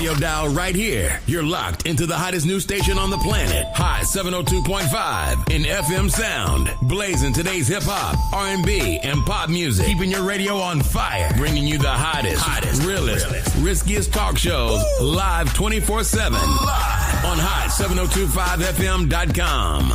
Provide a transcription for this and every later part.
radio dial right here. You're locked into the hottest news station on the planet. Hot 702.5 in FM sound. Blazing today's hip-hop, R&B, and pop music. Keeping your radio on fire. Bringing you the hottest, realest, riskiest talk shows live 24/7 on hot7025fm.com.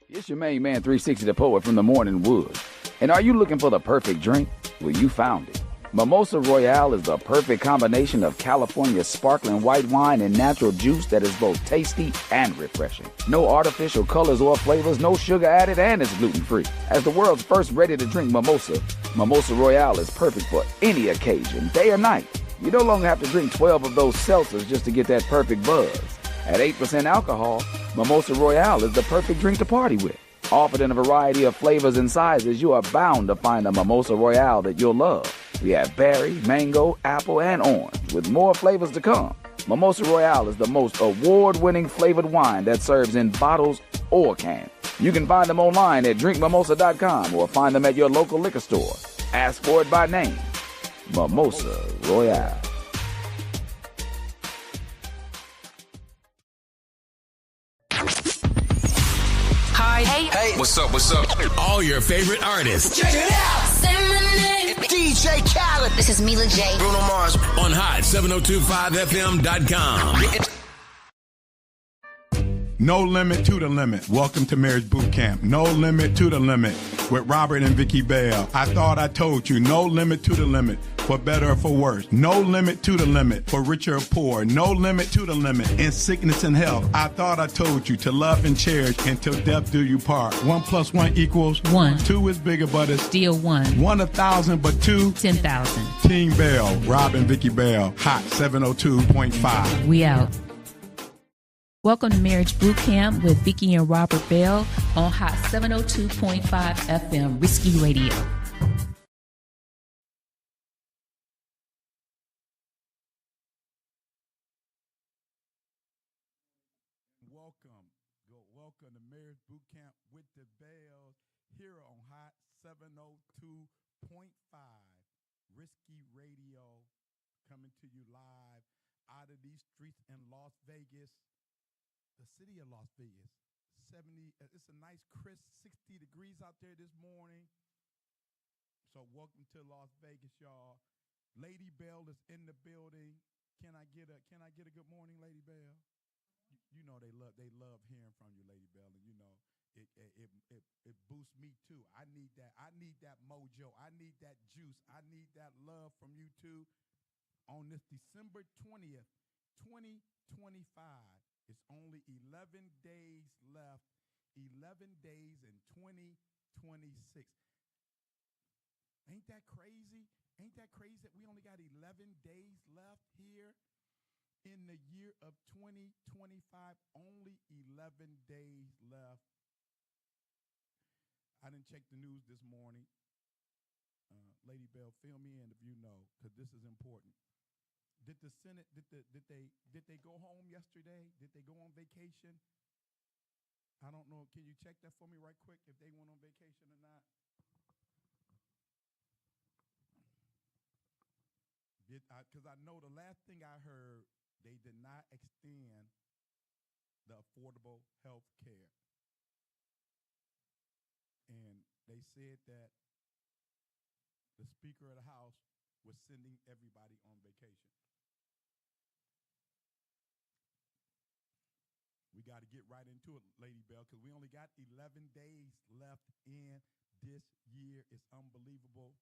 It's your main man, 360 the Poet from the Morning Wood. And are you looking for the perfect drink? Well, you found it. Mimosa Royale is the perfect combination of California sparkling white wine and natural juice that is both tasty and refreshing. No artificial colors or flavors, no sugar added, and it's gluten-free. As the world's first ready-to-drink mimosa, Mimosa Royale is perfect for any occasion, day or night. You no longer have to drink 12 of those seltzers just to get that perfect buzz. At 8% alcohol, Mimosa Royale is the perfect drink to party with. Offered in a variety of flavors and sizes, you are bound to find a Mimosa Royale that you'll love. We have berry, mango, apple, and orange, with more flavors to come. Mimosa Royale is the most award-winning flavored wine that serves in bottles or cans. You can find them online at drinkmimosa.com or find them at your local liquor store. Ask for it by name. Mimosa Royale. Hi. Hey. What's up? All your favorite artists. Check it out. Say my name. DJ Khaled. This is Mila J. Bruno Mars. On hot7025fm.com. No limit to the limit. Welcome to Marriage Bootcamp. No limit to the limit with Robert and Vicky Bell. I thought I told you. No limit to the limit. For better or for worse. No limit to the limit. For richer or poor. No limit to the limit. In sickness and health. I thought I told you to love and cherish until death do you part. 1 + 1 = 1. 2 is bigger, but it's Still 1. 1 1,000, but 2 10,000. Team Bell. Rob and Vicky Bell. Hot 702.5. We out. Welcome to Marriage Bootcamp with Vicky and Robert Bell on Hot 702.5 FM, Risky Radio. Welcome to Marriage Bootcamp with the Bells here on Hot 702.5 Risky Radio, coming to you live out of these streets in Las Vegas, the city of Las Vegas. It's a nice crisp 60 degrees out there this morning. So welcome to Las Vegas, y'all. Lady Bell is in the building. Can I get a good morning, Lady Bell? You know they love hearing from you, Lady Bell, and you know it boosts me too. I need that mojo. I need that juice. I need that love from you too. On this December 20th, 2025, it's only 11 days left. 11 days in 2026. Ain't that crazy? Ain't that crazy that we only got 11 days left here? In the year of 2025, only 11 days left. I didn't check the news this morning. Lady Bell, fill me in if you know, because this is important. Did the Senate did they go home yesterday? Did they go on vacation? I don't know. Can you check that for me right quick if they went on vacation or not? Because I know the last thing I heard, they did not extend the affordable health care. And they said that the Speaker of the House was sending everybody on vacation. We got to get right into it, Lady Bell, because we only got 11 days left in this year. It's unbelievable.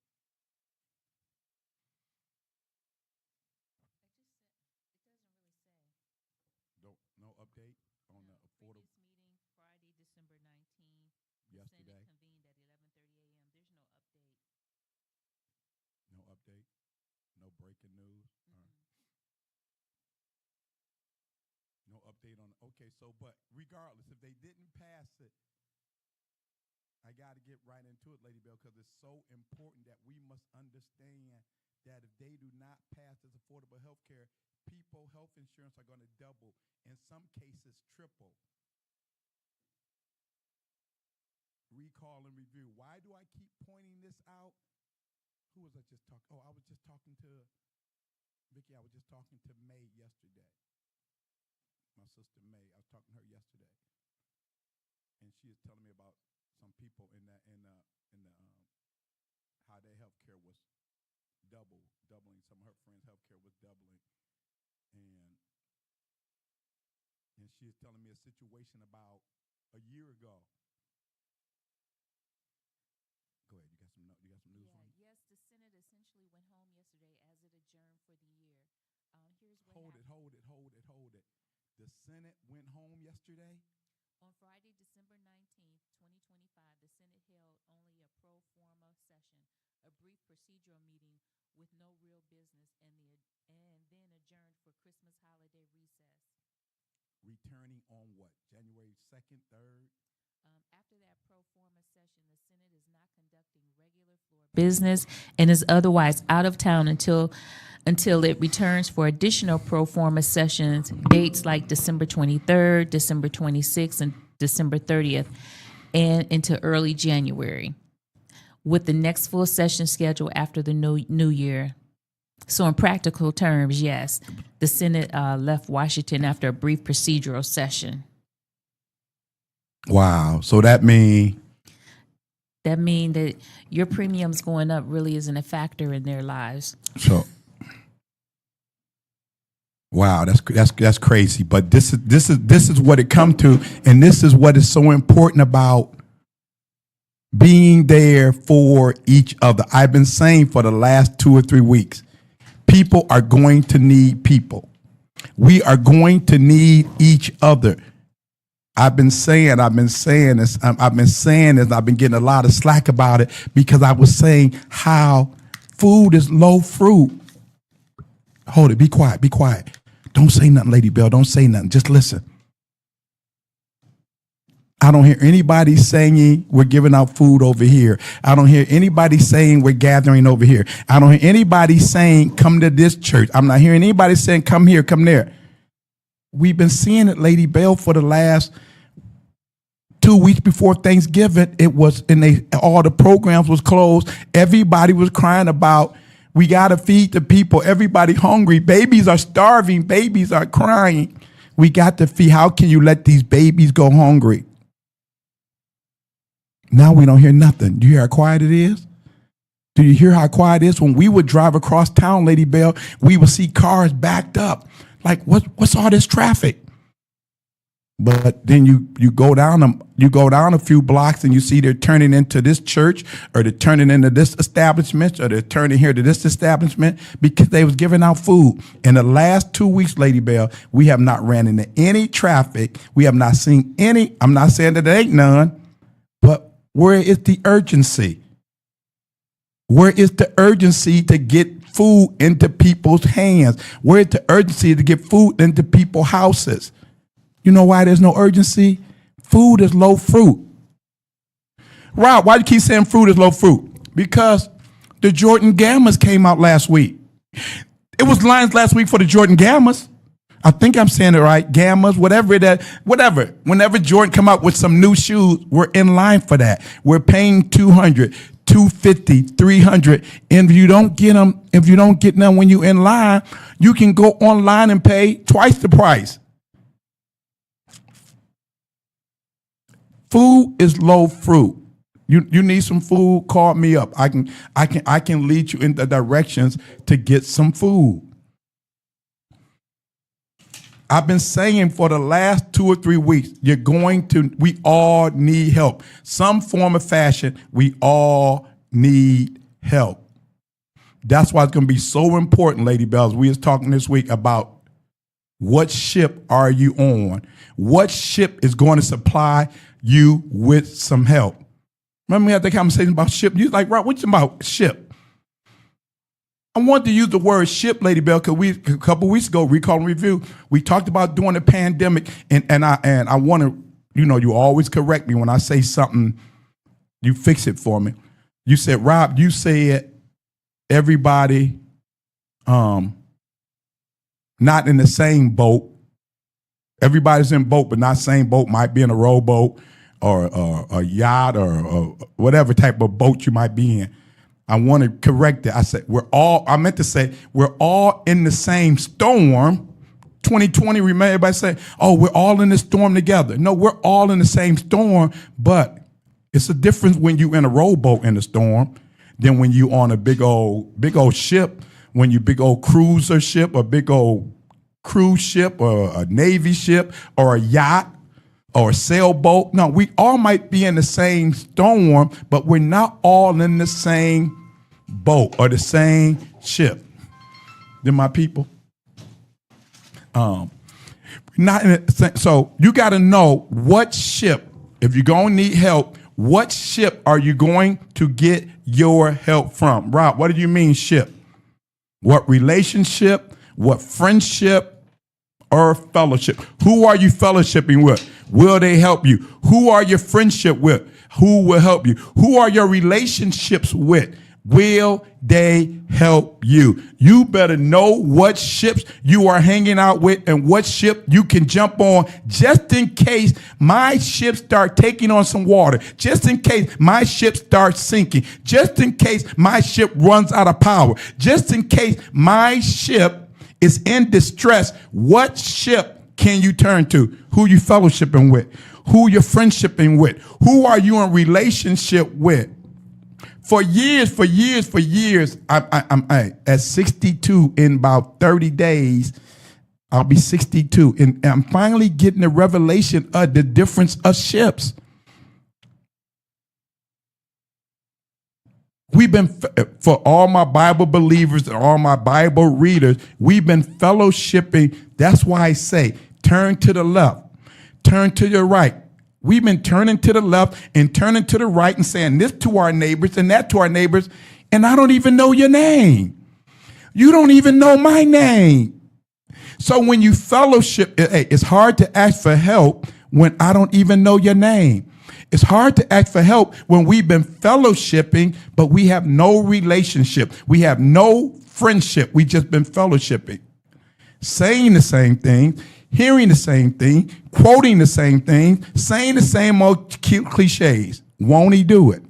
No update on the affordable Meeting Friday, December 19th. yesterday. Senate convened at 11:30 a.m. There's no update. No update. No breaking news. No update on. Okay, so but regardless, if they didn't pass it, I got to get right into it, Lady Bell, because it's so important that we must understand that if they do not pass this affordable health care, people health insurance are going to double, in some cases triple. Recall and review. Why do I keep pointing this out? Who was I just talking? Oh, I was just talking to Vicky, I was just talking to May yesterday. My sister May. I was talking to her yesterday, and she was telling me about some people in the how their health care was doubling. Some of her friends' health care was doubling, and she was telling me a situation about a year ago. Go ahead. You got some news for me? Yes, the Senate essentially went home yesterday as it adjourned for the year. Here's what Hold it. The Senate went home yesterday? On Friday, December 19th, 2025, the Senate held only a pro forma session, a brief procedural meeting with no real business, and then adjourned for Christmas holiday recess. Returning on what? January 2nd, 3rd? After that pro forma session, the Senate is not conducting regular floor business and is otherwise out of town until it returns for additional pro forma sessions, dates like December 23rd, December 26th, and December 30th, and into early January, with the next full session scheduled after the new year. So in practical terms, yes, the Senate left Washington after a brief procedural session. Wow. So that means that your premiums going up really isn't a factor in their lives. So, wow, that's crazy. But this is what it come to, and this is what is so important about being there for each other. I've been saying for the last 2 or 3 weeks, people are going to need people. We are going to need each other. I've been saying this. I've been getting a lot of slack about it because I was saying how food is low fruit. Hold it. Be quiet. Don't say nothing, Lady Bell. Don't say nothing. Just listen. I don't hear anybody saying we're giving out food over here. I don't hear anybody saying we're gathering over here. I don't hear anybody saying come to this church. I'm not hearing anybody saying come here, come there. We've been seeing it, Lady Bell, for the last 2 weeks before Thanksgiving. It was all the programs was closed. Everybody was crying about we got to feed the people. Everybody hungry. Babies are starving. Babies are crying. We got to feed. How can you let these babies go hungry? Now we don't hear nothing. Do you hear how quiet it is? Do you hear how quiet it is? When we would drive across town, Lady Bell, we would see cars backed up. Like, what's all this traffic? But then you go down a few blocks and you see they're turning into this church, or they're turning into this establishment, or they're turning here to this establishment because they was giving out food. In the last 2 weeks, Lady Bell, we have not ran into any traffic. We have not seen any. I'm not saying that there ain't none, but where is the urgency? Where is the urgency to get food into people's hands? Where is the urgency to get food into people's houses? You know why there's no urgency? Food is low fruit. Rob, why do you keep saying fruit is low fruit? Because the Jordan Gammas came out last week. It was lines last week for the Jordan Gammas. I think I'm saying it right. Gammas, whatever. Whenever Jordan come out with some new shoes, we're in line for that. We're paying $200, $250, $300. And if you don't get them when you're in line, you can go online and pay twice the price. Food is low fruit. You need some food, call me up. I can lead you in the directions to get some food. I've been saying for the last 2 or 3 weeks, we all need help. Some form of fashion, we all need help. That's why it's going to be so important, Lady Bells. We was talking this week about what ship are you on? What ship is going to supply you with some help? Remember we had that conversation about ship? You was like, Rob, what's about ship? I wanted to use the word ship, Lady Bell, because a couple weeks ago, Recall and Review, we talked about during the pandemic, and I want to, you always correct me when I say something, you fix it for me. You said, Rob, you said everybody not in the same boat. Everybody's in boat, but not same boat. Might be in a rowboat or a yacht or whatever type of boat you might be in. I want to correct that. I meant to say we're all in the same storm. 2020, remember everybody say, oh, we're all in the storm together. No, we're all in the same storm, but it's a difference when you're in a rowboat in the storm than when you on a big old ship, when you big old cruiser ship, a big old cruise ship or a Navy ship or a yacht or a sailboat. No, we all might be in the same storm, but we're not all in the same boat or the same ship. Then my people. Not in a, so you got to know what ship, if you're going to need help, what ship are you going to get your help from? Rob, what do you mean ship? What relationship, what friendship, or fellowship? Who are you fellowshipping with? Will they help you? Who are your friendship with? Who will help you? Who are your relationships with? Will they help you? You better know what ships you are hanging out with and what ship you can jump on just in case my ship start taking on some water, just in case my ship starts sinking, just in case my ship runs out of power, just in case my ship is in distress. What ship can you turn to? Who you fellowshipping with? Who you're friendshipping with? Who are you in relationship with? For years, I'm at 62 in about 30 days, I'll be 62. And I'm finally getting the revelation of the difference of ships. We've been, for all my Bible believers and all my Bible readers, we've been fellowshipping. That's why I say, turn to the left, turn to your right. We've been turning to the left and turning to the right and saying this to our neighbors and that to our neighbors, and I don't even know your name. You don't even know my name. So when you fellowship, it's hard to ask for help when I don't even know your name. It's hard to ask for help when we've been fellowshipping, but we have no relationship. We have no friendship. We just been fellowshipping, saying the same thing, hearing the same thing, quoting the same thing, saying the same old cute cliches. Won't he do it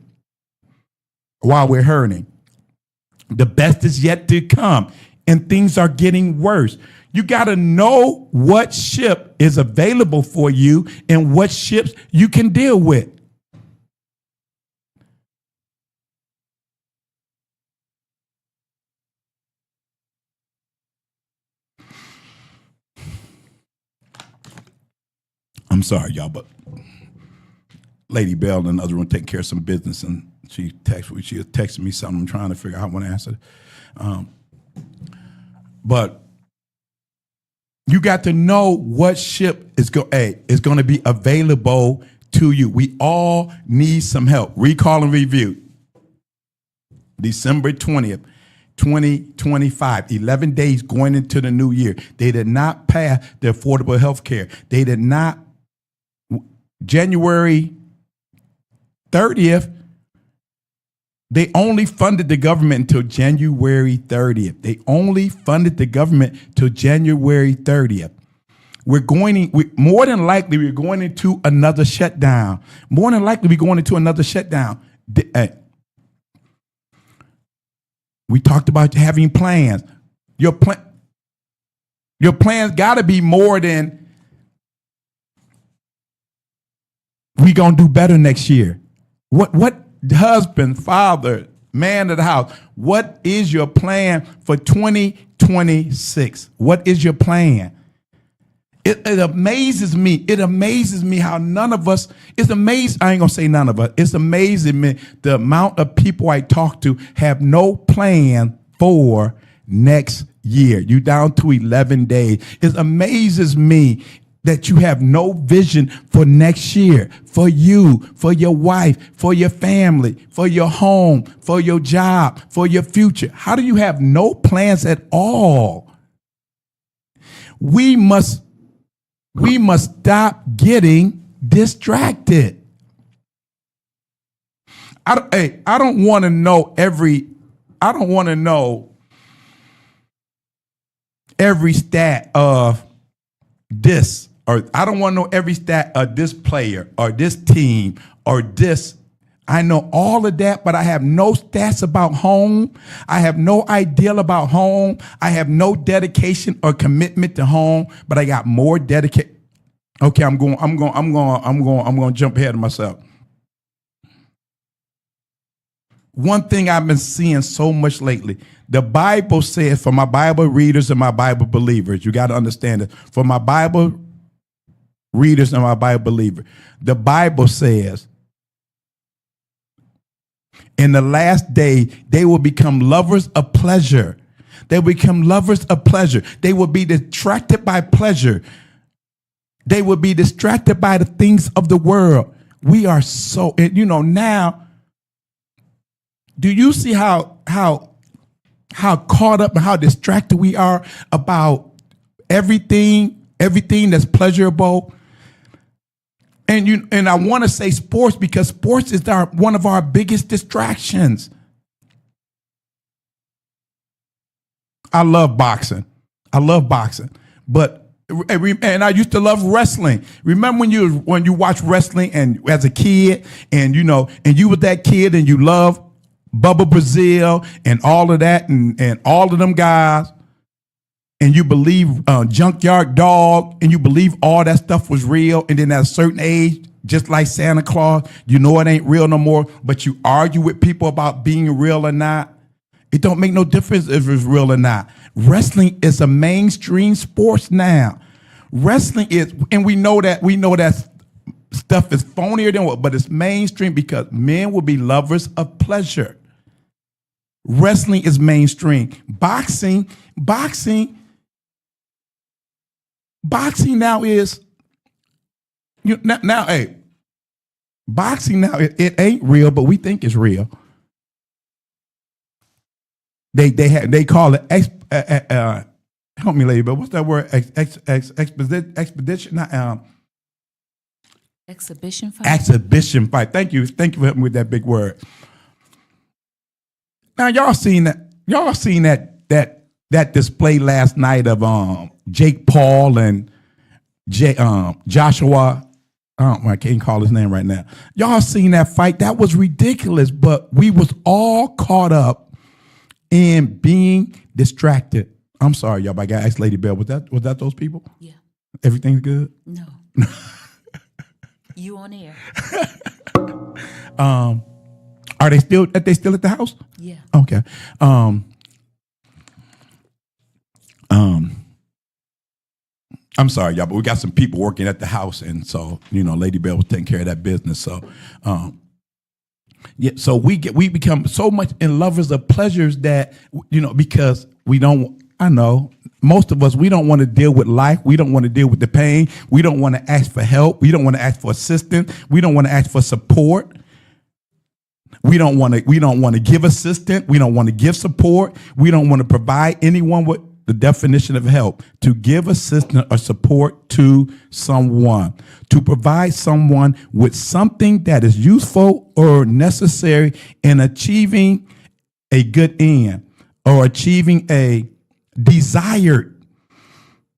while we're hurting? The best is yet to come, and things are getting worse. You got to know what ship is available for you and what ships you can deal with. I'm sorry, y'all, but Lady Bell in the other room taking care of some business, and she texted me something. I'm trying to figure out how I want to answer it. But you got to know what ship is going to be available to you. We all need some help. Recall and review. December 20th. 2025, 11 days going into the new year. They did not pass the affordable health care. They did not. January 30th, they only funded the government until January 30th. They only funded the government till January 30th. More than likely, we're going into another shutdown. More than likely, we're going into another shutdown. We talked about having plans. Your plans got to be more than we gonna do better next year. What husband, father, man of the house, what is your plan for 2026? What is your plan? It amazes me. It amazes me how none of us, it's amazing. I ain't gonna say none of us. It's amazing me the amount of people I talk to have no plan for next year. You down to 11 days. It amazes me that you have no vision for next year, for you, for your wife, for your family, for your home, for your job, for your future. How do you have no plans at all? We must stop getting distracted. I don't want to know every stat of this, or I don't want to know every stat of this player or this team or this. I know all of that, but I have no stats about home. I have no ideal about home. I have no dedication or commitment to home, but I got more dedication. Okay, I'm going to jump ahead of myself. One thing I've been seeing so much lately, the Bible says, for my Bible readers and my Bible believers, you got to understand it. For my Bible readers and my Bible believers, the Bible says, in the last day, they will become lovers of pleasure. They will become lovers of pleasure. They will be distracted by pleasure. They will be distracted by the things of the world. We are so, now, do you see how caught up and how distracted we are about everything that's pleasurable? And I want to say sports because sports is one of our biggest distractions. I love boxing. But and I used to love wrestling. Remember when you watch wrestling and as a kid and you were that kid and you loved Bubba Brazil and all of that and all of them guys, and you believe Junkyard Dog, and you believe all that stuff was real, and then at a certain age, just like Santa Claus, you know it ain't real no more, but you argue with people about being real or not. It don't make no difference if it's real or not. Wrestling is a mainstream sports now. Wrestling is, and we know that stuff is phonier than what, but it's mainstream because men will be lovers of pleasure. Wrestling is mainstream. Boxing now is boxing now it ain't real, but we think it's real. They call it help me, lady, but what's that word? Expedition. Exhibition fight. Exhibition fight. Thank you for helping me with that big word. Now y'all seen that display last night of Jake Paul and Joshua. I can't call his name right now. Y'all seen that fight? That was ridiculous, but we was all caught up in being distracted. I'm sorry, y'all, but I got to ask Lady Bell. Was that those people? Yeah. Everything's good? No. You on air? Are they still at the house? Yeah. Okay. I'm sorry, y'all, but we got some people working at the house, and so Lady Bell was taking care of that business. So, so we become so much in lovers of pleasures that because we don't. I know most of us, we don't want to deal with life. We don't want to deal with the pain. We don't want to ask for help. We don't want to ask for assistance. We don't want to ask for support. We don't want to give assistance. We don't want to give support. We don't want to provide anyone with the definition of help, to give assistance or support to someone, to provide someone with something that is useful or necessary in achieving a good end or achieving a desired.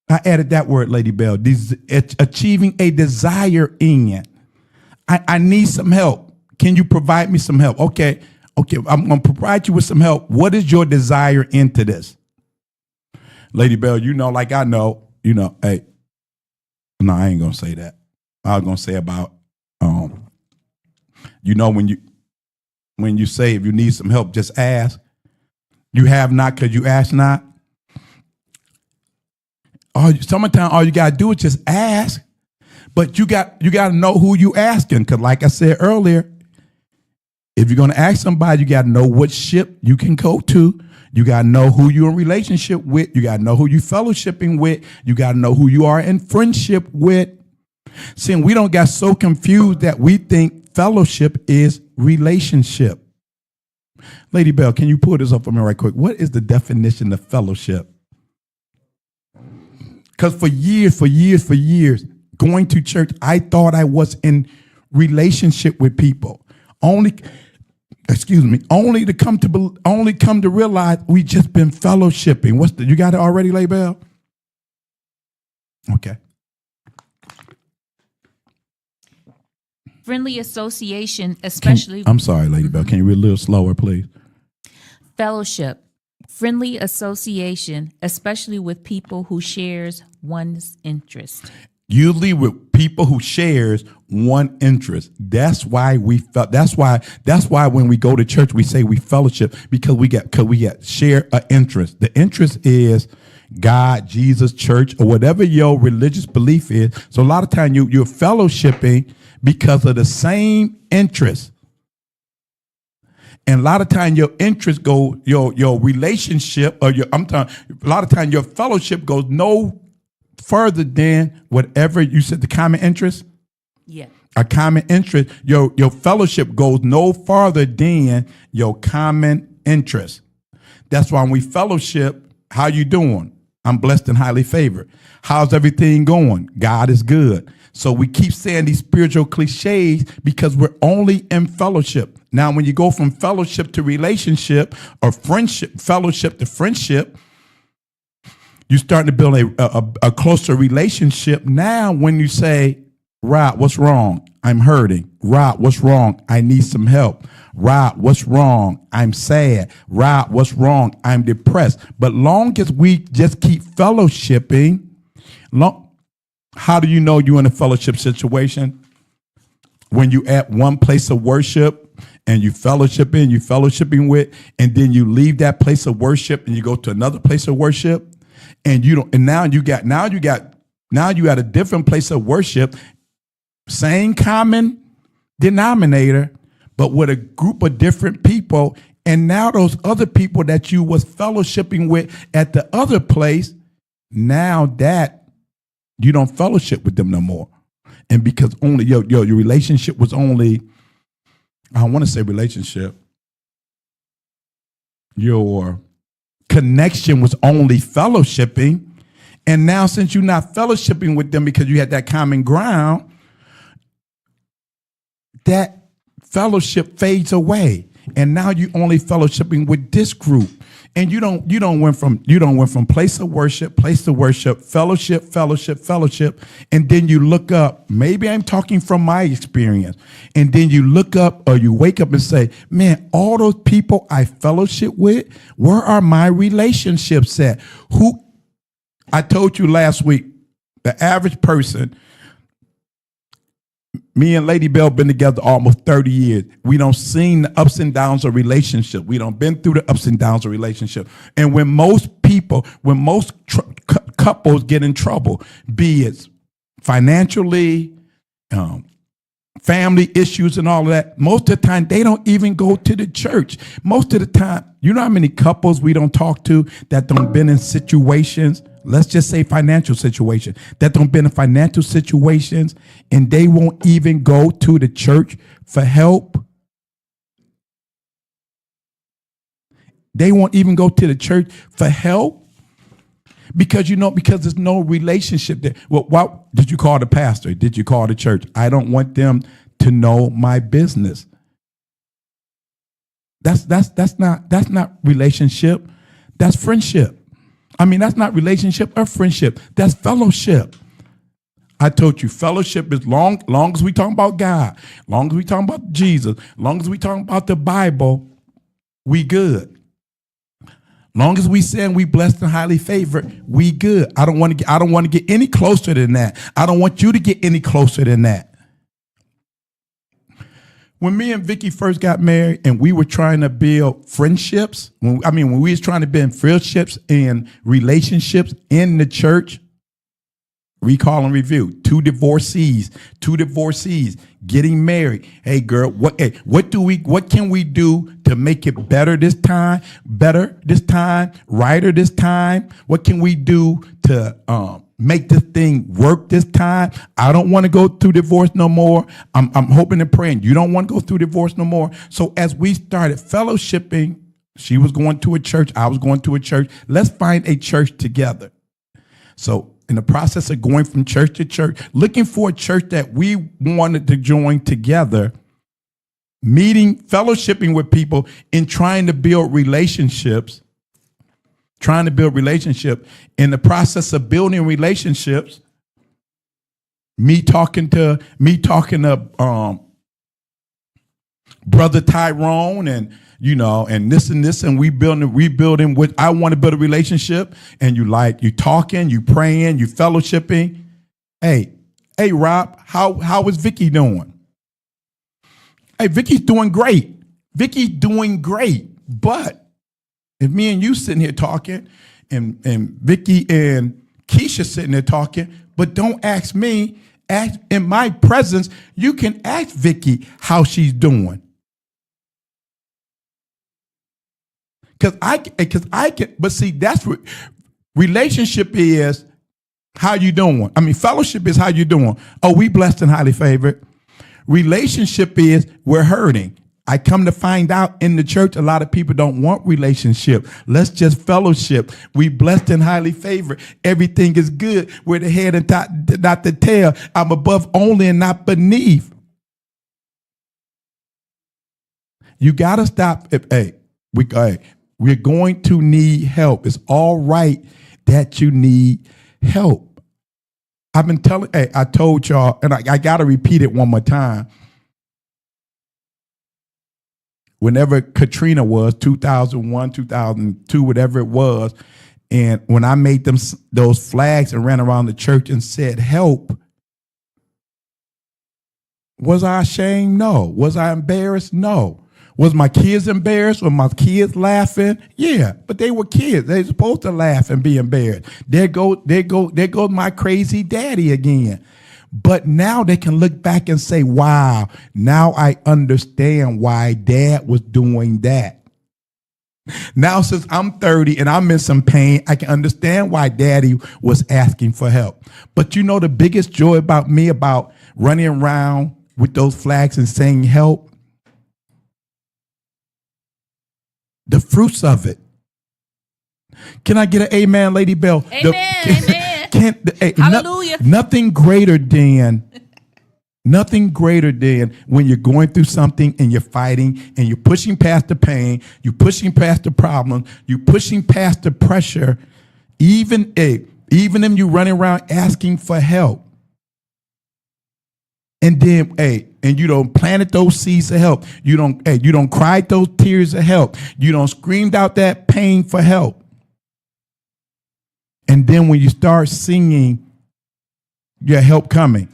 I added that word, Lady Bell, achieving a desired end. I need some help. Can you provide me some help? Okay, I'm going to provide you with some help. What is your desire into this? Lady Bell, like I know, hey, no, I ain't going to say that. I was going to say about, when you say if you need some help, just ask. You have not because you ask not. Sometimes all you got to do is just ask. But you got to know who you asking, because like I said earlier, if you're going to ask somebody, you got to know what ship you can go to. You got to know who you're in relationship with. You got to know who you fellowshipping with. You got to know who you are in friendship with. See, we don't get so confused that we think fellowship is relationship. Lady Bell, can you pull this up for me right quick? What is the definition of fellowship? Because for years, going to church, I thought I was in relationship with people. Only to come to realize we just been fellowshipping. You got it already, Lady Bell? Okay. Friendly association, especially I'm sorry, Lady Bell. Can you read a little slower, please? fellowship. Friendly association, especially with people who shares one's interest. Usually with people who shares one interest. That's why we felt. That's why when we go to church we say we fellowship, because we get share an interest. The interest is God, Jesus, church, or whatever your religious belief is. So a lot of time you're fellowshipping because of the same interest. And a lot of time your interest go your relationship or a lot of time your fellowship goes no further than whatever you said, the common interest. Yeah. A common interest. Your fellowship goes no farther than your common interest. That's why when we fellowship, how you doing? I'm blessed and highly favored. How's everything going? God is good. So we keep saying these spiritual cliches because we're only in fellowship. Now, when you go from fellowship to relationship or friendship, fellowship to friendship, you're starting to build a closer relationship. Now, when you say, Rob, what's wrong? I'm hurting. Rob, what's wrong? I need some help. Rob, what's wrong? I'm sad. Rob, what's wrong? I'm depressed. But long as we just keep fellowshipping, how do you know you're in a fellowship situation? When you at one place of worship and you fellowshipping with, and then you leave that place of worship and you go to another place of worship, and you don't, and now you at a different place of worship, same common denominator, but with a group of different people. And now those other people that you was fellowshipping with at the other place, now that you don't fellowship with them no more. And because only your relationship was only, I don't want to say relationship, your connection was only fellowshipping. And now since you're not fellowshipping with them because you had that common ground, that fellowship fades away. And now you only fellowshipping with this group. And you don't went from place to worship, fellowship, and then you look up. Maybe I'm talking from my experience, and then you look up or you wake up and say, "Man, all those people I fellowship with, where are my relationships at?" Who? I told you last week, the average person. Me and Lady Bell been together almost 30 years. We don't seen the ups and downs of relationship. We don't been through the ups and downs of relationship. And when most couples get in trouble, be it financially, family issues and all of that, most of the time they don't even go to the church. Most of the time, you know how many couples we don't talk to that don't been in situations, let's just say financial situation, that don't been in financial situations, and they won't even go to the church for help. They won't even go to the church for help because there's no relationship there. Well, why did you call the pastor? Did you call the church? I don't want them to know my business. That's not relationship. That's friendship. I mean, that's not relationship or friendship. That's fellowship. I told you, fellowship is long as we talk about God, long as we talk about Jesus, long as we talk about the Bible, we good. Long as we saying we blessed and highly favored, we good. I don't want to get any closer than that. I don't want you to get any closer than that. When me and Vicky first got married and we were trying to build friendships, when we was trying to build friendships and relationships in the church, recall and review, two divorcees getting married. Hey girl, what can we do to make it better this time, righter this time? What can we do to make this thing work this time? I don't want to go through divorce no more. I'm hoping and praying you don't want to go through divorce no more. So as we started fellowshipping, she was going to a church, I was going to a church. Let's find a church together. So in the process of going from church to church, looking for a church that we wanted to join together, meeting, fellowshipping with people, and trying to build relationships. In the process of building relationships, me talking to Brother Tyrone and and this, and we rebuilding what I want to build a relationship, and you talking, you praying, you fellowshipping. Hey, Rob, how is Vicky doing? Hey, Vicky's doing great. But if me and you sitting here talking, and Vicky and Keisha sitting there talking, but don't ask me, ask in my presence, you can ask Vicky how she's doing. Because I can, but see, that's what relationship is. How you doing? I mean, fellowship is how you doing. Oh, we blessed and highly favored. Relationship is we're hurting. I come to find out in the church, a lot of people don't want relationship. Let's just fellowship. We blessed and highly favored. Everything is good. We're the head and not the tail. I'm above only and not beneath. You got to stop. We're going to need help. It's all right that you need help. I've been I told y'all, and I got to repeat it one more time. Whenever Katrina was, 2001, 2002, whatever it was, and when I made those flags and ran around the church and said, help, was I ashamed? No. Was I embarrassed? No. Was my kids embarrassed? Were my kids laughing? Yeah, but they were kids. They're supposed to laugh and be embarrassed. There goes my crazy daddy again. But now they can look back and say, wow, now I understand why dad was doing that. Now, since I'm 30 and I'm in some pain, I can understand why daddy was asking for help. But the biggest joy about me about running around with those flags and saying help? The fruits of it. Can I get an amen, Lady Bell? Amen. Hallelujah. Nothing greater than when you're going through something and you're fighting and you're pushing past the pain, you're pushing past the problem, you're pushing past the pressure, even if you're running around asking for help. And then, and you don't planted those seeds of help. You don't cried those tears of help. You don't screamed out that pain for help. And then when you start singing your help coming,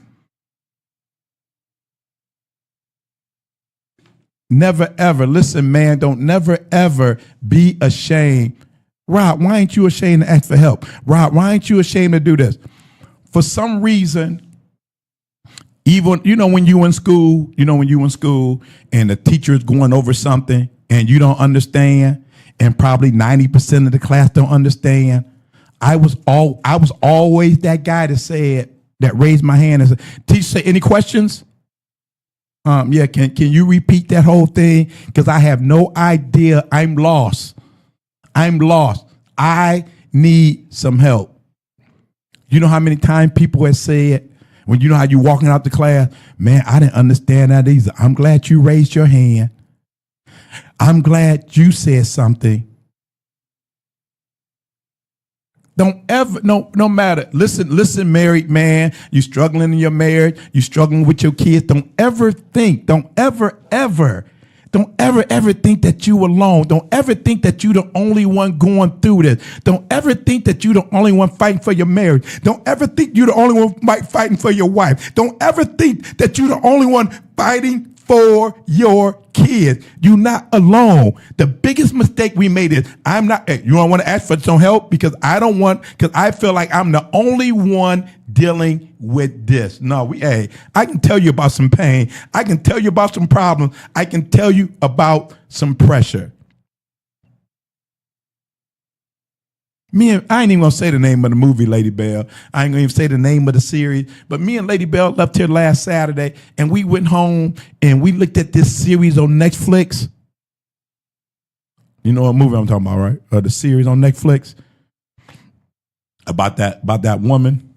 never ever, listen, man, don't never ever be ashamed. Rob, why ain't you ashamed to ask for help? Rob, why ain't you ashamed to do this? For some reason, even, when you in school, and the teacher is going over something and you don't understand, and probably 90% of the class don't understand. I was always that guy that raised my hand and said, teacher, say, any questions? Yeah, can you repeat that whole thing? Because I have no idea. I'm lost. I need some help. You know how many times people have said, when how you walking out the class, man, I didn't understand that either. I'm glad you raised your hand. I'm glad you said something. Don't ever, no matter. Listen, married man, you struggling in your marriage, you struggling with your kids. Don't ever think that you alone. Don't ever think that you the only one going through this. Don't ever think that you the only one fighting for your marriage. Don't ever think you the only one fighting for your wife. Don't ever think that you the only one fighting for your kids. You're not alone. The biggest mistake we made is you don't want to ask for some help because I feel like I'm the only one dealing with this. No, I can tell you about some pain. I can tell you about some problems. I can tell you about some pressure. I ain't even gonna say the name of the movie, Lady Bell. I ain't gonna even say the name of the series. But me and Lady Bell left here last Saturday, and we went home and we looked at this series on Netflix. You know what movie I'm talking about, right? The series on Netflix about that woman.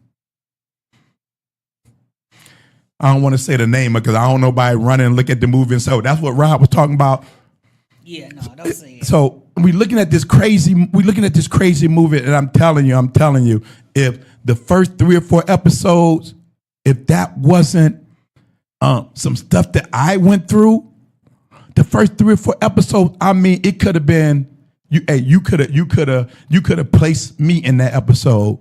I don't want to say the name because I don't know nobody running and look at the movie. And so that's what Rob was talking about. Yeah, no, don't say it. So we're looking at this crazy movie, and I'm telling you, if the first 3 or 4 episodes, if that wasn't some stuff that I went through, the first 3 or 4 episodes, I mean, it could have been you could have placed me in that episode.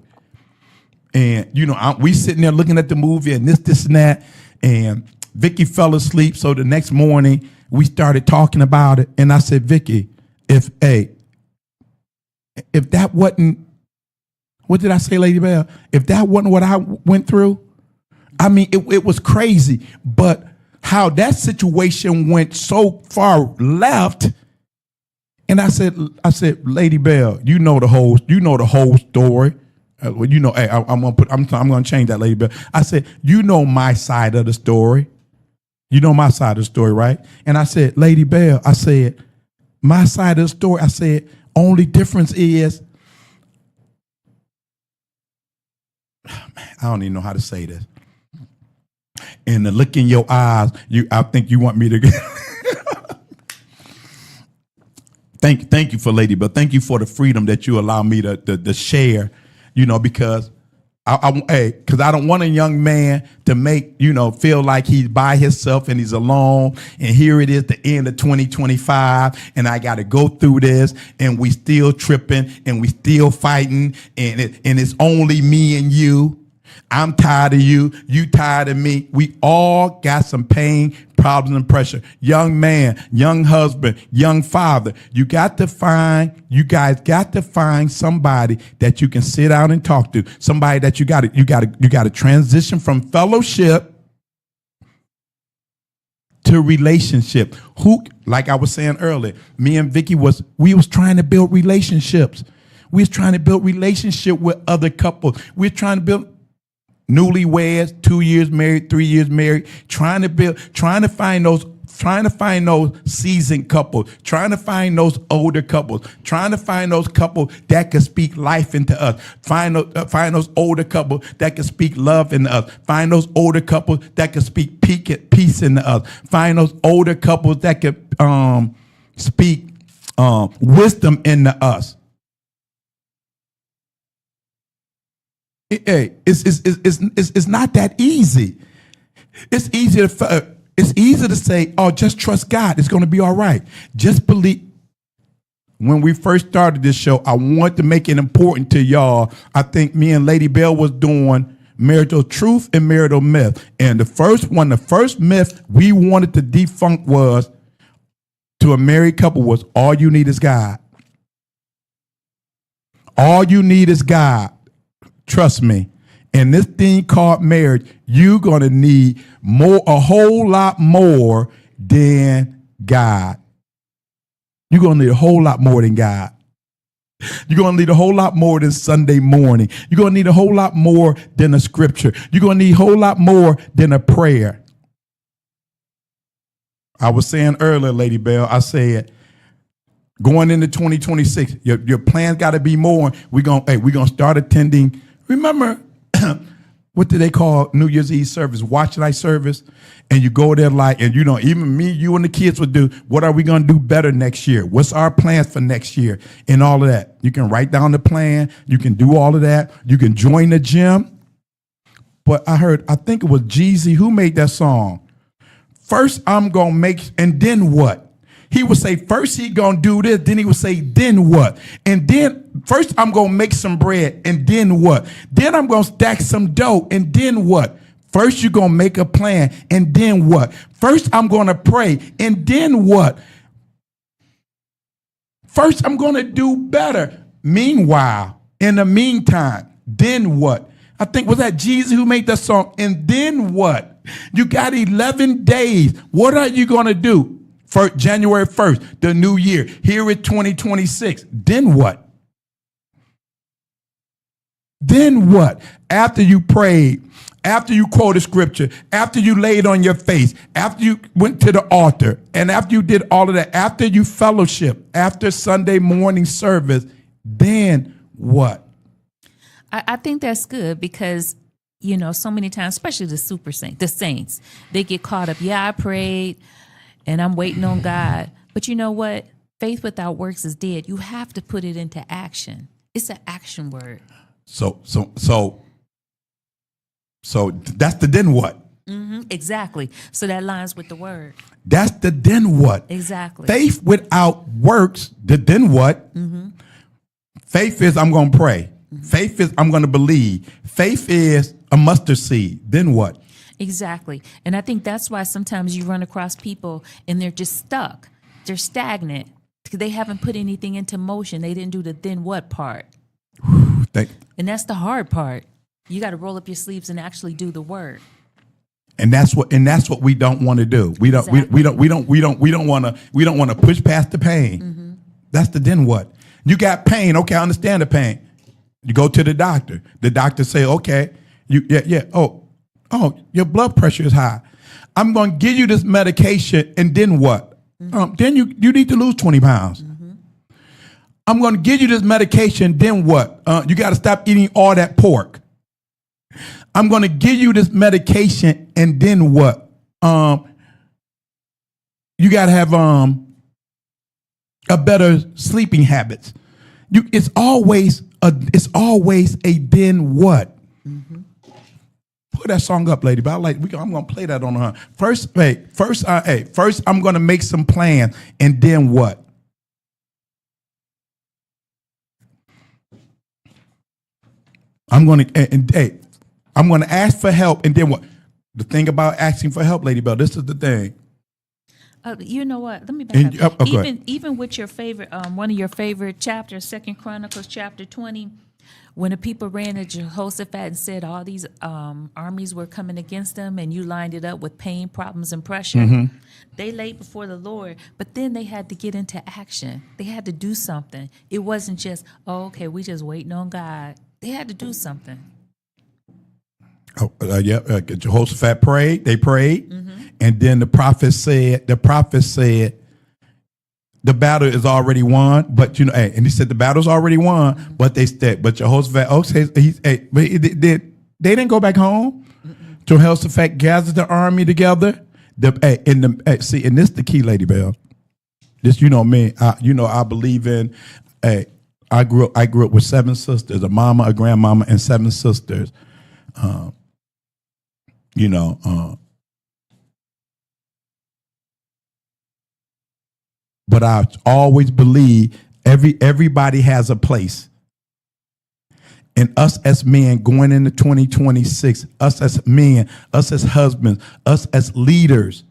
And we sitting there looking at the movie and this and that, and Vicky fell asleep. So the next morning we started talking about it, and I said, Vicky, if that wasn't, what did I say, Lady Bell? If that wasn't what I went through, I mean, it was crazy. But how that situation went so far left, and I said, Lady Bell, you know the whole story. Well, hey, I'm gonna change that, Lady Bell. I said, you know my side of the story. You know my side of the story, right? And I said, Lady Bell, I said, my side of the story, I said, only difference is, man, I don't even know how to say this. And the look in your eyes, I think you want me to get. Thank you for Lady Bell. Thank you for the freedom that you allow me to share. Because because I don't want a young man to feel like he's by himself and he's alone. And here it is, the end of 2025, and I got to go through this, and we still tripping, and we still fighting, and it's only me and you. I'm tired of you. You tired of me. We all got some pain, problems, and pressure. Young man, young husband, young father. You guys got to find somebody that you can sit down and talk to. Somebody that you got to transition from fellowship to relationship. Who, like I was saying earlier, me and Vicky was trying to build relationships. We was trying to build relationship with other couples. We're trying to build newlyweds, 2 years married, 3 years married, trying to find those seasoned couples, trying to find those older couples, trying to find those couples that can speak life into us, find those older couples that can speak love into us, find those older couples that can speak peace into us, find those older couples that can speak wisdom into us. It's not that easy. It's easy to say, oh, just trust God. It's going to be all right. Just believe. When we first started this show, I wanted to make it important to y'all. I think me and Lady Bell was doing marital truth and marital myth. And the first myth we wanted to debunk was, to a married couple, was all you need is God. All you need is God. Trust me. In this thing called marriage, you're going to need a whole lot more than God. You're going to need a whole lot more than God. You're going to need a whole lot more than Sunday morning. You're going to need a whole lot more than a scripture. You're going to need a whole lot more than a prayer. I was saying earlier, Lady Bell, I said, going into 2026, your plans got to be more. We're gonna start attending. Remember, what do they call New Year's Eve service? Watch night service. And you go there even me, you and the kids would do, what are we going to do better next year? What's our plans for next year? And all of that. You can write down the plan. You can do all of that. You can join the gym. But I think it was Jeezy who made that song. First, I'm going to make, and then what? He would say, first he going to do this, then he would say, then what? And then, first I'm going to make some bread, and then what? Then I'm going to stack some dough, and then what? First you're going to make a plan, and then what? First I'm going to pray, and then what? First I'm going to do better. Meanwhile, in the meantime, then what? I think, was that Jesus who made that song? And then what? You got 11 days. What are you going to do? January 1st, the new year. Here is 2026. Then what? Then what? After you prayed, after you quoted scripture, after you laid on your face, after you went to the altar, and after you did all of that, after you fellowship, after Sunday morning service, then what? I think that's good because, so many times, especially the saints, they get caught up. Yeah, I prayed and I'm waiting on God. But you know what? Faith without works is dead. You have to put it into action. It's an action word. So that's the then what? Exactly. So that lines with the word. That's the then what. Exactly. Faith without works, the then what? Faith is I'm going to pray. Faith is I'm going to believe. Faith is a mustard seed. Then what? Exactly. And I think that's why sometimes you run across people and they're just stuck. They're stagnant because they haven't put anything into motion. They didn't do the then what part. And that's the hard part. You got to roll up your sleeves and actually do the work. And that's what we don't want to do. We don't want to push past the pain. That's the then what. You got pain. Okay, I understand the pain. You go to the doctor. The doctor say, okay, oh, your blood pressure is high. I'm going to give you this medication, and then what? Then you need to lose 20 pounds. I'm going to give you this medication, then what? You got to stop eating all that pork. I'm going to give you this medication, and then what? You got to have a better sleeping habits. It's always a then what? Put that song up, lady. But I'm gonna play that on her. First I'm gonna make some plans, and then what? I'm gonna ask for help, and then what? The thing about asking for help, Lady Bell, this is the thing. You know what? Let me back up. Even with your favorite, one of your favorite chapters, 2 Chronicles chapter 20, when the people ran to Jehoshaphat and said all these armies were coming against them, and you lined it up with pain, problems, and pressure, they laid before the Lord, but then they had to get into action. They had to do something. It wasn't just, we just waiting on God. They had to do something. Jehoshaphat prayed. They prayed, and then the prophet said, the battle is already won. But and he said the battle's already won. But Jehoshaphat, they didn't go back home. Jehoshaphat gathered the army together. And this is the key, Lady Bell. This, me. I believe in. I grew up with 7 sisters, a mama, a grandmama, and 7 sisters. But I always believe everybody has a place. And us as men going into 2026, us as men, us as husbands, us as leaders,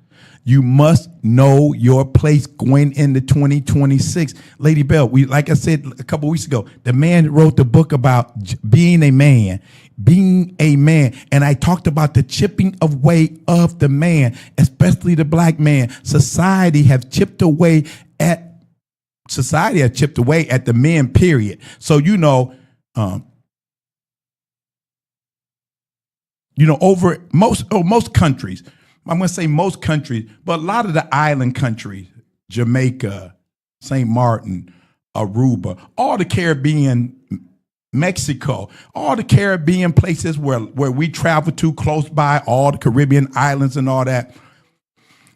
you must know your place going into 2026. Lady Bell, like I said a couple weeks ago, the man wrote the book about being a man. And I talked about the chipping away of the man, especially the black man. Society has chipped away at the men, period. So, over most countries, I'm going to say most countries, but a lot of the island countries, Jamaica, St. Martin, Aruba, all the Caribbean, Mexico, all the Caribbean places where we travel to close by, all the Caribbean islands and all that.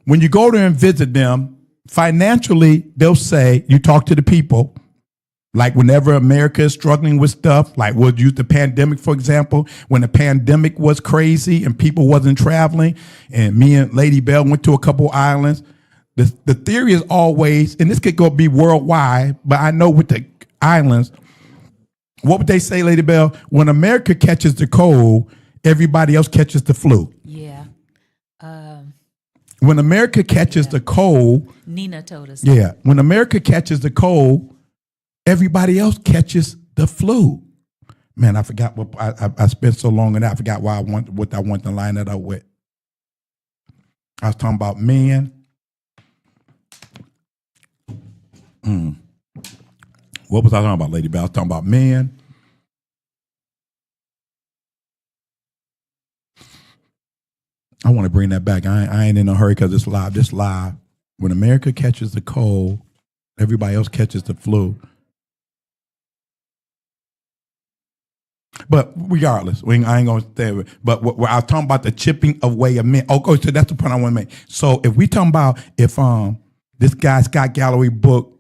When you go there and visit them, financially, they'll say, you talk to the people, like whenever America is struggling with stuff, like we'll use the pandemic, for example, when the pandemic was crazy and people wasn't traveling, and me and Lady Bell went to a couple islands, the theory is always, and this could go be worldwide, but I know with the islands, what would they say, Lady Bell? When America catches the cold, everybody else catches the flu. Yeah. When America catches the cold, Nina told us. Yeah. When America catches the cold, everybody else catches the flu. Man, I forgot what I spent so long on that. I forgot what I want to line that up with. I was talking about men. What was I talking about, Lady Bell? I was talking about men. I want to bring that back. I ain't in a hurry because it's live. This live. When America catches the cold, everybody else catches the flu. But regardless, I ain't going to stay with it. But I was talking about the chipping away of men. So that's the point I want to make. So if we talking about if this guy Scott Galloway book,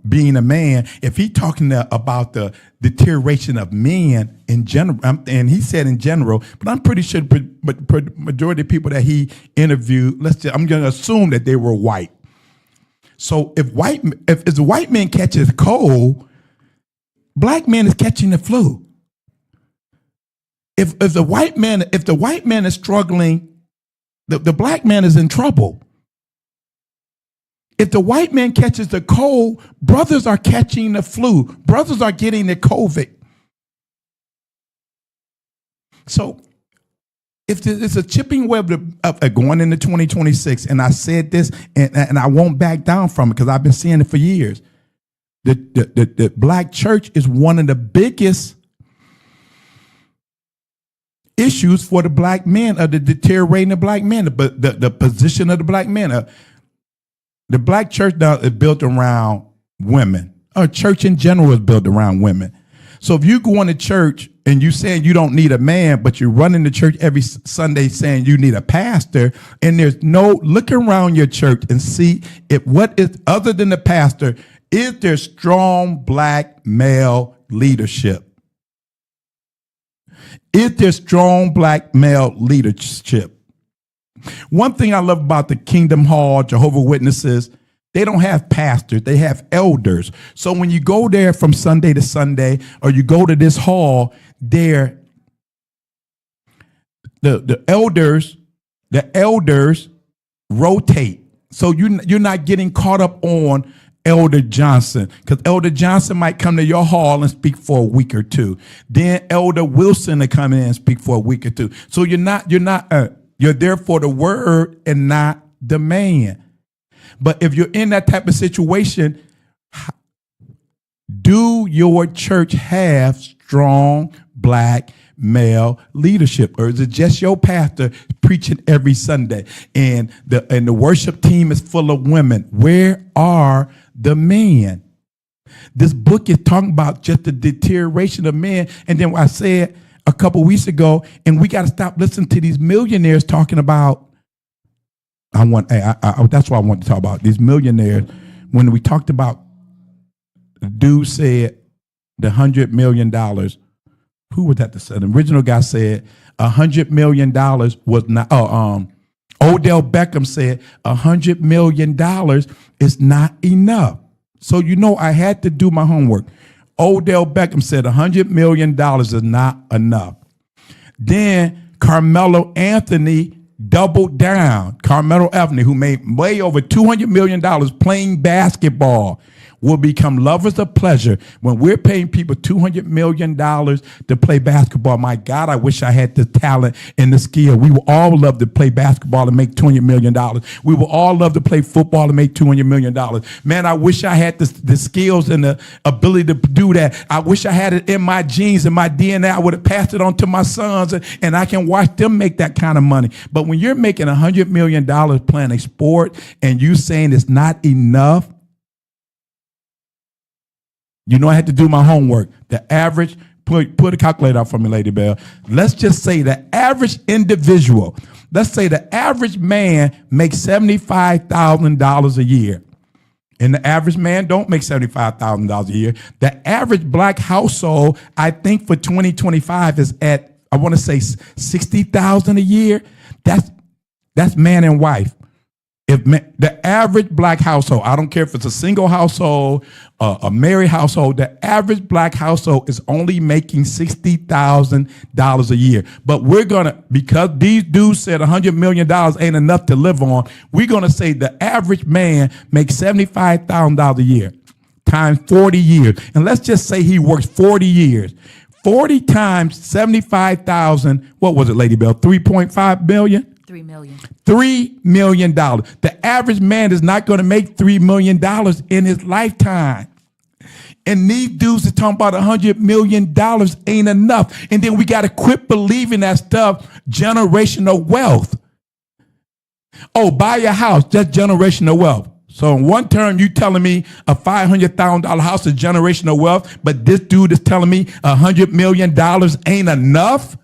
Being a Man, if he talking about the deterioration of men in general, and he said in general, but I'm pretty sure majority of people that he interviewed, I'm going to assume that they were white. So if the white man catches a cold, black man is catching the flu. If the white man is struggling, the black man is in trouble. If the white man catches the cold, brothers are catching the flu. Brothers are getting the COVID. So if it's a chipping web of going into 2026, and I said this, and I won't back down from it because I've been seeing it for years. The black church is one of the biggest issues for the black men, of the deteriorating of black men, the position of the black men. The black church now is built around women. Our church in general is built around women. So if you go into church and you saying you don't need a man, but you're running the church every Sunday saying you need a pastor, and there's no, look around your church and see if what is other than the pastor, is there strong black male leadership? Is there strong black male leadership? One thing I love about the Kingdom Hall, Jehovah's Witnesses, they don't have pastors, they have elders. So when you go there from Sunday to Sunday, or you go to this hall, there, the elders rotate. So you're not getting caught up on Elder Johnson, because Elder Johnson might come to your hall and speak for a week or two. Then Elder Wilson will come in and speak for a week or two. So you're there for the word and not the man. But if you're in that type of situation, do your church have strong black male leadership, or is it just your pastor preaching every Sunday and the worship team is full of women? Where are the men? This book is talking about just the deterioration of men. And then I said a couple weeks ago, and we got to stop listening to these millionaires talking about. That's what I want to talk about, these millionaires. When we talked about, the dude said the $100 million. Who was that? The original guy said $100 million was not. Odell Beckham said $100 million is not enough. So I had to do my homework. Odell Beckham said $100 million is not enough. Then Carmelo Anthony doubled down. Carmelo Anthony, who made way over $200 million playing basketball, will become lovers of pleasure when we're paying people $200 million to play basketball. My God, I wish I had the talent and the skill. We would all love to play basketball and make $200 million. We would all love to play football and make $200 million. Man, I wish I had the skills and the ability to do that. I wish I had it in my genes and my DNA. I would have passed it on to my sons, and I can watch them make that kind of money. But when you're making $100 million playing a sport and you saying it's not enough, I had to do my homework. The average, put a calculator out for me, Lady Bell. Let's just say the average individual, let's say the average man makes $75,000 a year. And the average man don't make $75,000 a year. The average black household, I think for 2025 is at, I want to say $60,000 a year. That's man and wife. If the average black household, I don't care if it's a single household, a married household, the average black household is only making $60,000 a year. But we're going to, because these dudes said $100 million ain't enough to live on, we're going to say the average man makes $75,000 a year times 40 years. And let's just say he works 40 years. 40 times 75,000, what was it, Lady Bell? 3.5 billion? $3 million. $3 million. The average man is not going to make $3 million in his lifetime. And these dudes are talking about $100 million ain't enough. And then we got to quit believing that stuff, generational wealth. Oh, buy a house, that's generational wealth. So in one term, you telling me a $500,000 house is generational wealth, but this dude is telling me $100 million ain't enough?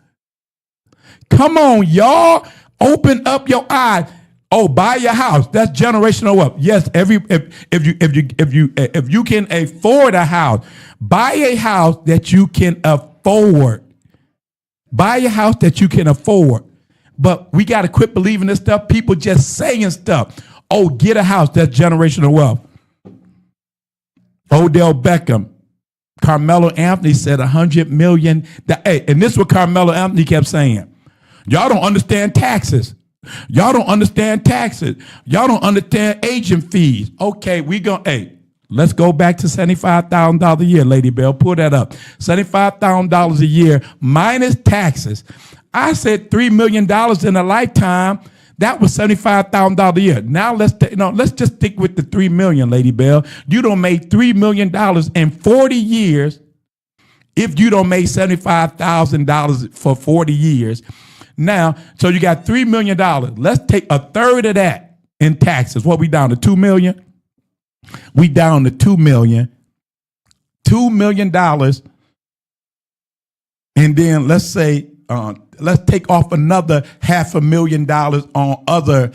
Come on, y'all. Open up your eyes. Oh, buy your house. That's generational wealth. Yes, if you can afford a house, buy a house that you can afford. Buy a house that you can afford. But we got to quit believing this stuff. People just saying stuff. Oh, get a house. That's generational wealth. Odell Beckham, Carmelo Anthony said $100 million. Hey, and this is what Carmelo Anthony kept saying. Y'all don't understand taxes. Y'all don't understand taxes. Y'all don't understand agent fees. Okay, let's go back to $75,000 a year, Lady Bell. Pull that up. $75,000 a year minus taxes. I said $3 million in a lifetime. That was $75,000 a year. Now let's just stick with the $3 million, Lady Bell. You don't make $3 million in 40 years if you don't make $75,000 for 40 years. Now, so you got $3 million. Let's take a third of that in taxes. What, we down to $2 million? We down to $2 million. $2 million. And then let's say, let's take off another $500,000 on other,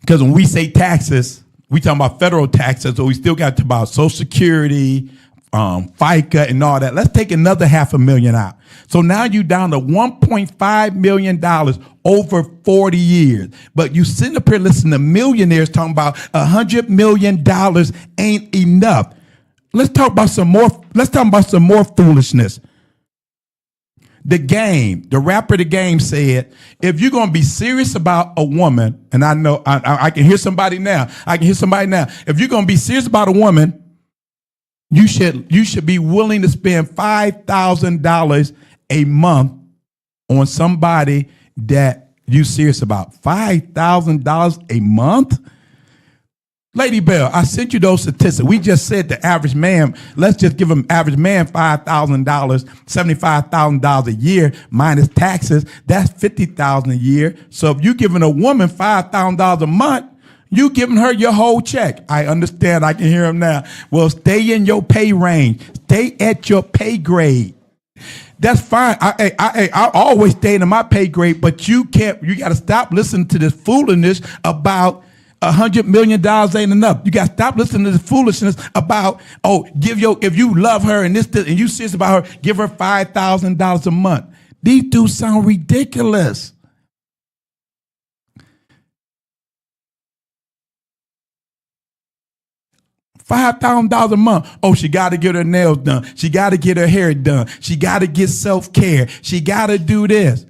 because when we say taxes, we talking about federal taxes, so we still got to about Social Security, FICA, and all that. Let's take another $500,000 out. So now you down to $1.5 million over 40 years. But you sitting up here listening to millionaires talking about $100 million ain't enough. Let's talk about some more. Let's talk about some more foolishness. The rapper The Game said, if you're going to be serious about a woman, and I know I can hear somebody now. If you're going to be serious about a woman, you should be willing to spend $5,000 a month on somebody that you serious about. $5,000 a month? Lady Bell, I sent you those statistics. We just said the average man, let's just give him average man $5,000, $75,000 a year minus taxes. That's $50,000 a year. So if you're giving a woman $5,000 a month, you giving her your whole check. I understand. I can hear him now. Well, stay in your pay range. Stay at your pay grade. That's fine. I always stay in my pay grade, but you got to stop listening to this foolishness about $100 million ain't enough. You got to stop listening to this foolishness about, if you love her and this, and you serious about her, give her $5,000 a month. These dudes sound ridiculous. $5,000 a month. Oh, she got to get her nails done. She got to get her hair done. She got to get self-care. She got to do this.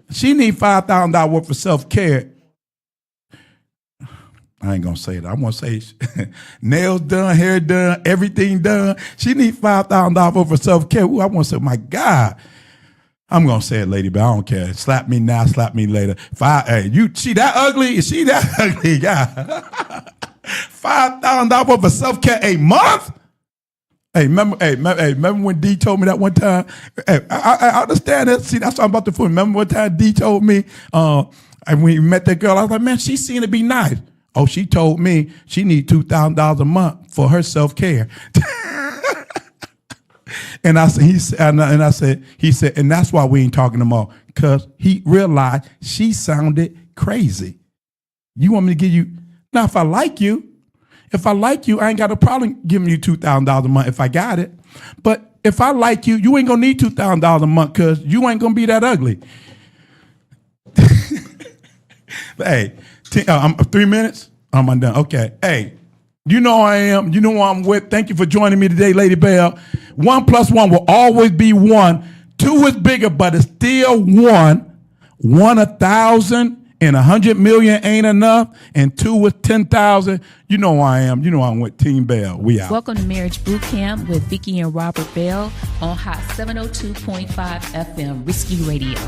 She need $5,000 worth of self-care. I ain't going to say that. I'm going to say nails done, hair done, everything done. She need $5,000 worth of self-care. Ooh, I want to say, my God. I'm going to say it, lady, but I don't care. Slap me now, slap me later. She that ugly? Is she that ugly? Yeah. $5,000 worth of self-care a month? Hey, remember when D told me that one time? Hey, I understand that. See, that's what I'm about to fool. Remember one time D told me, and when we met that girl, I was like, man, she seemed to be nice. Oh, she told me she need $2,000 a month for her self-care. And he said, and that's why we ain't talking no more, because he realized she sounded crazy. You want me to give you, now if I like you, I ain't got a problem giving you $2,000 a month if I got it. But if I like you, you ain't gonna need $2,000 a month because you ain't gonna be that ugly. Hey, 3 minutes? I'm done. Okay. Hey, you know I am. You know who I'm with. Thank you for joining me today, Lady Bell. 1 + 1 will always be 1. 2 is bigger, but it's still 1. 1 1,000 and 100 million ain't enough. And 2 was 10,000. You know who I am. You know I'm with Team Bell. We out. Welcome to Marriage Bootcamp with Vicki and Robert Bell on Hot 702.5 FM, Risky Radio.